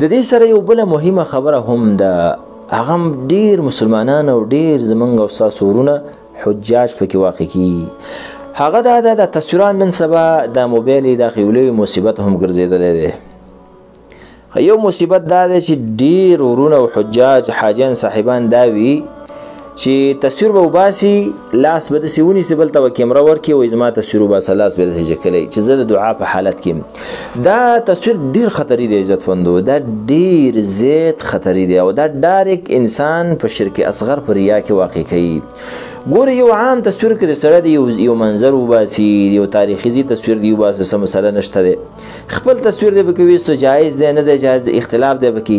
د دې سره یو بل مهمه خبره هم ده، هغه ډیر مسلمانان او ډیر زمونږ او ستاسو ورونه حجاج پکې واقع کیږي. هغه دا د تصویران نن سبا د موبایل د خیولوي مصیبت هم ګرځېدلی دی. یو مصیبت دا دی چې ډیر ورونه او حجاج حاجیان صاحبان دا وي چې تصویر به وباسي، لاس به داسې ونیسي بل ته به کیمره ورکړي، وایي زما تصویر وباسه، لاس به یې داسې جکلی چې زه د دعا په حالت کې یم. دا تصویر ډیر خطري دی عزتمندو، دا ډیر زیات خطري دی او دا ډایرک انسان په شرک اصغر په ریا کې واقع کوي. ګوره یو عام تصویر کې د سړی د یو منظر وباسي، یو تاریخي تصویر دی وباسي، څه مسله نشته دی. خپل تصویر دی پکې ویستو جایز دی نه دی جایز، اختلاف دی پکې.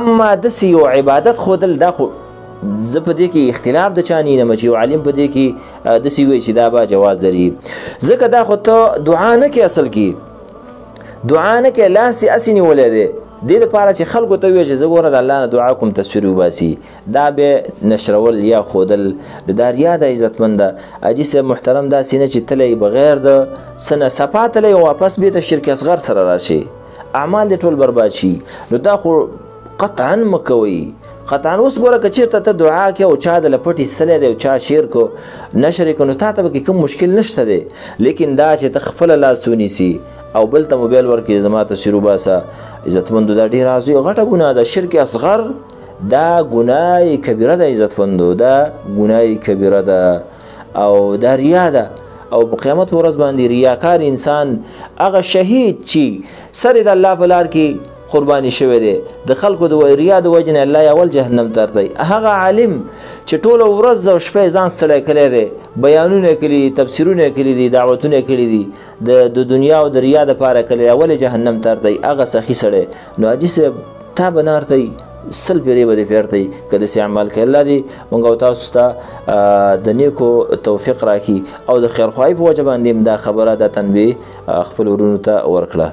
اما داسې یو عبادت ښودل دا خو زه په دې کې اختلاف د چا نه یم چې یو عالم په دې کې داسې وایي چې دا به جواز لري. ځکه دا خو ته دعا نه کوې، اصل کې دعا نه کوې، لاس دې هسې نیولی دی دې لپاره چې خلکو ته ووایي چې زه ګوره د الله نه دعا کوم تصویر وباسي. دا به نشرول یا ښودل دا ریا ده عزتمنده. حاجي صاحب محترم داسې نه چې تلی بغیر د څه نه صفا تلی واپس بېرته شرک اصغر سره راشي، اعمال دې ټول برباد شي. نو دا خو قطعا مه کوئ. قطعا اوس ګوره که چېرته ته دعا کې او چا د لپټې سلی دی او چا شیر کو نشر یې کو نو تا ته پکې کوم مشکل نشته دی. لیکن دا چې ته خپله لاس ونیسي او بل ته موبایل ورکړي زما تصویر وباسه، عزتمندو دا ډېره عظیمه غټه ګناه ده. شرک اصغر دا ګناه کبیره ده عزتمندو، دا ګناه کبیره ده او دا ریا ده. او په قیامت ورځ باندې ریاکار انسان هغه شهید چې سر د الله په لار کې قرباني شوی دی، د خلکو د ریا د وجې نه الله یې اول جهنم ته ورتوي. هغه عالم چې ټوله ورځ او شپه ځان ستړی کړی دی، بیانونه یې کړي دي، تفسیرونه یې کړي دي، دعوتونه یې کړي دي، د دنیا او د ریا دپاره کړي، اول یې جهنم ته ورتوي. هغه سخي سړی. نو حاجي صاحب تا به نه ورتوي، سل پیرې به دې پې ورتوي که داسې عمل کوي. الله دې موږ او تاسو ته د نیکو توفیق راکړي او د خیرخواهي په وجه باندې دا خبره دا تنبیه خپل ورونو ته ورکړه.